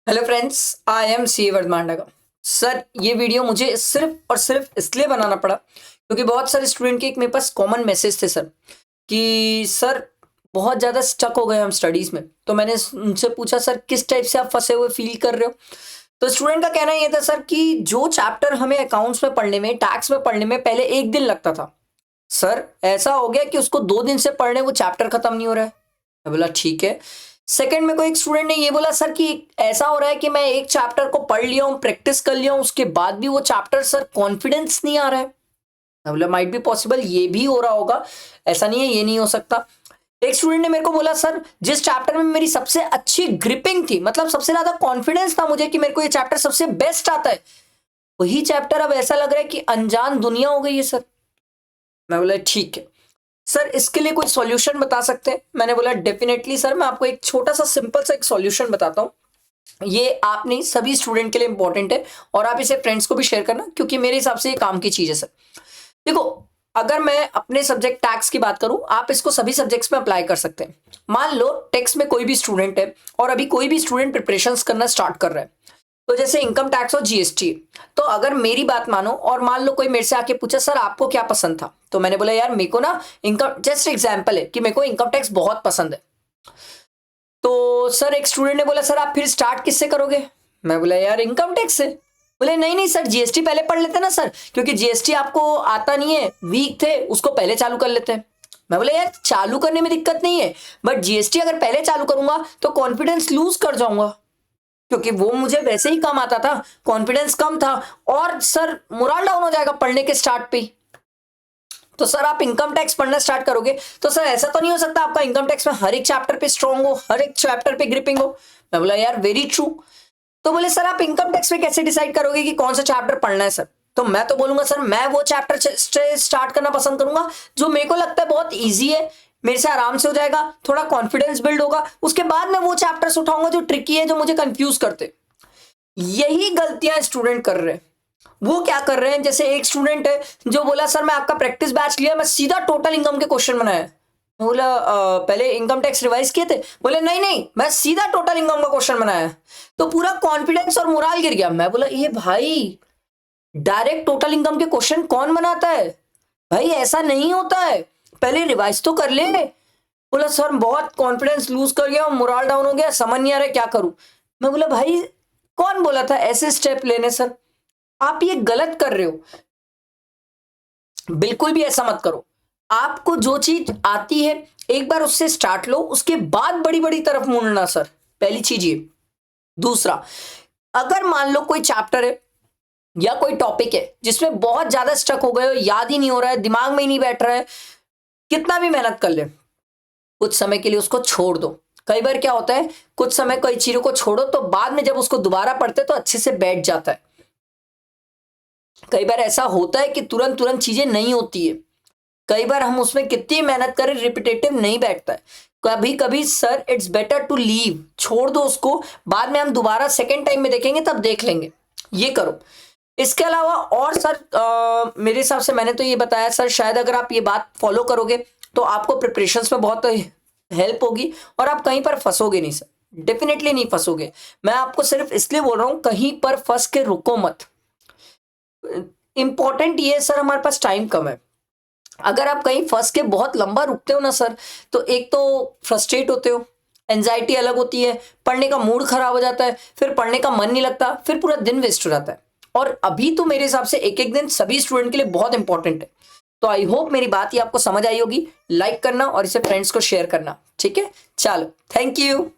Hello friends, I am C Vardhaman. Sir, ये video मुझे सिर्फ और सिर्फ इसलिए बनाना पड़ा क्योंकि बहुत सारे स्टूडेंट के एक मेरे पास कॉमन मैसेज थे सर कि सर बहुत ज़्यादा स्टक हो गए हम स्टडीज़ में। तो मैंने उनसे पूछा सर किस टाइप से आप फंसे हुए फील कर रहे हो। तो स्टूडेंट का कहना ये था सर कि जो चैप्टर हमें अकाउंट्स में पढ़ने में, टैक्स में पढ़ने में पहले एक दिन लगता था, सर ऐसा हो गया कि उसको 2 दिन से पढ़ने वो चैप्टर खत्म नहीं हो रहा है। मैं बोला ठीक है। सेकंड में कोई एक स्टूडेंट ने ये बोला सर कि ऐसा हो रहा है कि मैं एक चैप्टर को पढ़ लिया हूँ, प्रैक्टिस कर लिया हूँ, उसके बाद भी वो चैप्टर सर कॉन्फिडेंस नहीं आ रहा है। मैं बोला माइट बी पॉसिबल, ये भी हो रहा होगा, ऐसा नहीं है ये नहीं हो सकता। एक स्टूडेंट ने मेरे को बोला सर जिस चैप्टर में मेरी सबसे अच्छी ग्रिपिंग थी, मतलब सबसे ज्यादा कॉन्फिडेंस था मुझे कि मेरे को ये चैप्टर सबसे बेस्ट आता है, वही चैप्टर अब ऐसा लग रहा है कि अनजान दुनिया हो गई है सर। मैं बोला ठीक है सर, इसके लिए कोई सॉल्यूशन बता सकते हैं। मैंने बोला डेफिनेटली सर, मैं आपको एक छोटा सा सिंपल सा एक सॉल्यूशन बताता हूँ। ये आप नहीं, सभी स्टूडेंट के लिए इंपॉर्टेंट है और आप इसे फ्रेंड्स को भी शेयर करना क्योंकि मेरे हिसाब से ये काम की चीज है सर। देखो, अगर मैं अपने सब्जेक्ट टैक्स की बात करूं, आप इसको सभी सब्जेक्ट्स में अप्लाई कर सकते हैं। मान लो टैक्स में कोई भी स्टूडेंट है और अभी कोई भी स्टूडेंट प्रिपरेशंस करना स्टार्ट कर रहा है, तो जैसे इनकम टैक्स और जीएसटी। तो अगर मेरी बात मानो और मान लो कोई मेरे से आके पूछा सर आपको क्या पसंद था, तो मैंने बोला यार मेरे को ना इनकम, जस्ट एग्जांपल है कि मेरे को इनकम टैक्स बहुत पसंद है। तो सर एक स्टूडेंट ने बोला सर आप फिर स्टार्ट किससे करोगे। मैं बोला यार इनकम टैक्स से। बोले नहीं नहीं सर, जीएसटी पहले पढ़ लेते ना सर, क्योंकि जीएसटी आपको आता नहीं है, वीक थे, उसको पहले चालू कर लेते हैं। मैं बोला यार चालू करने में दिक्कत नहीं है, बट जीएसटी अगर पहले चालू करूंगा तो कॉन्फिडेंस लूज कर जाऊंगा, क्योंकि वो मुझे वैसे ही कम आता था, कॉन्फिडेंस कम था और सर मोरल डाउन हो जाएगा पढ़ने के स्टार्ट पे। तो सर आप इनकम टैक्स पढ़ना स्टार्ट करोगे तो सर ऐसा तो नहीं हो सकता आपका इनकम टैक्स में हर एक चैप्टर पे स्ट्रांग हो, हर एक चैप्टर पे ग्रिपिंग हो। मैं बोला यार वेरी ट्रू। तो बोले सर आप इनकम टैक्स में कैसे डिसाइड करोगे कि कौन सा चैप्टर पढ़ना है सर। तो मैं तो बोलूंगा सर मैं वो चैप्टर से स्टार्ट करना पसंद करूंगा जो मेरे को लगता है बहुत ईजी है, मेरे से आराम से हो जाएगा, थोड़ा कॉन्फिडेंस बिल्ड होगा। उसके बाद मैं वो चैप्टर्स उठाऊंगा जो ट्रिकी है, जो मुझे कंफ्यूज करते। यही गलतियां स्टूडेंट कर रहे हैं। वो क्या कर रहे हैं, जैसे एक स्टूडेंट है जो बोला सर मैं आपका प्रैक्टिस बैच लिया, मैं सीधा टोटल इनकम के क्वेश्चन बनाया। मैं बोला पहले इनकम टैक्स रिवाइज किए थे। बोले नहीं नहीं, मैं सीधा टोटल इनकम का क्वेश्चन बनाया। तो पूरा कॉन्फिडेंस और मोरल गिर गया। मैं बोला ये भाई डायरेक्ट टोटल इनकम के क्वेश्चन कौन बनाता है भाई, ऐसा नहीं होता है, पहले रिवाइज तो कर ले। बोला सर बहुत कॉन्फिडेंस लूज कर गया, मोरल डाउन हो गया, समझ नहीं आ रहा क्या करूं। मैं बोला भाई कौन बोला था ऐसे स्टेप लेने सर, आप ये गलत कर रहे हो, बिल्कुल भी ऐसा मत करो। आपको जो चीज आती है एक बार उससे स्टार्ट लो, उसके बाद बड़ी बड़ी तरफ मुड़ना सर, पहली चीज ये। दूसरा, अगर मान लो कोई चैप्टर है या कोई टॉपिक है जिसमें बहुत ज्यादा स्टक हो गए हो, याद ही नहीं हो रहा है, दिमाग में ही नहीं बैठ रहा है, कितना भी मेहनत कर ले, कुछ समय के लिए उसको छोड़ दो। कई बार क्या होता है, कुछ समय कई चीजों को छोड़ो तो बाद में जब उसको दोबारा पढ़ते तो अच्छे से बैठ जाता है। कई बार ऐसा होता है कि तुरंत तुरंत चीजें नहीं होती है, कई बार हम उसमें कितनी मेहनत करें रिपीटेटिव नहीं बैठता है। कभी कभी sir it's better to leave, छोड़ दो उसको, बाद में हम दोबारा सेकेंड टाइम में देखेंगे तब देख लेंगे, ये करो। इसके अलावा और सर मेरे हिसाब से मैंने तो ये बताया सर, शायद अगर आप ये बात फॉलो करोगे तो आपको प्रिपरेशंस में बहुत हेल्प होगी और आप कहीं पर फंसोगे नहीं सर, डेफिनेटली नहीं फंसोगे। मैं आपको सिर्फ इसलिए बोल रहा हूं कहीं पर फंस के रुको मत। इंपॉर्टेंट ये है सर, हमारे पास टाइम कम है। अगर आप कहीं फंस के बहुत लंबा रुकते हो ना सर, तो एक तो फ्रस्ट्रेट होते हो, एंजाइटी अलग होती है, पढ़ने का मूड खराब हो जाता है, फिर पढ़ने का मन नहीं लगता, फिर पूरा दिन वेस्ट हो जाता है। और अभी तो मेरे हिसाब से एक एक दिन सभी स्टूडेंट के लिए बहुत इंपॉर्टेंट है। तो आई होप मेरी बात ये आपको समझ आई होगी। लाइक करना और इसे फ्रेंड्स को शेयर करना, ठीक है। चलो, थैंक यू।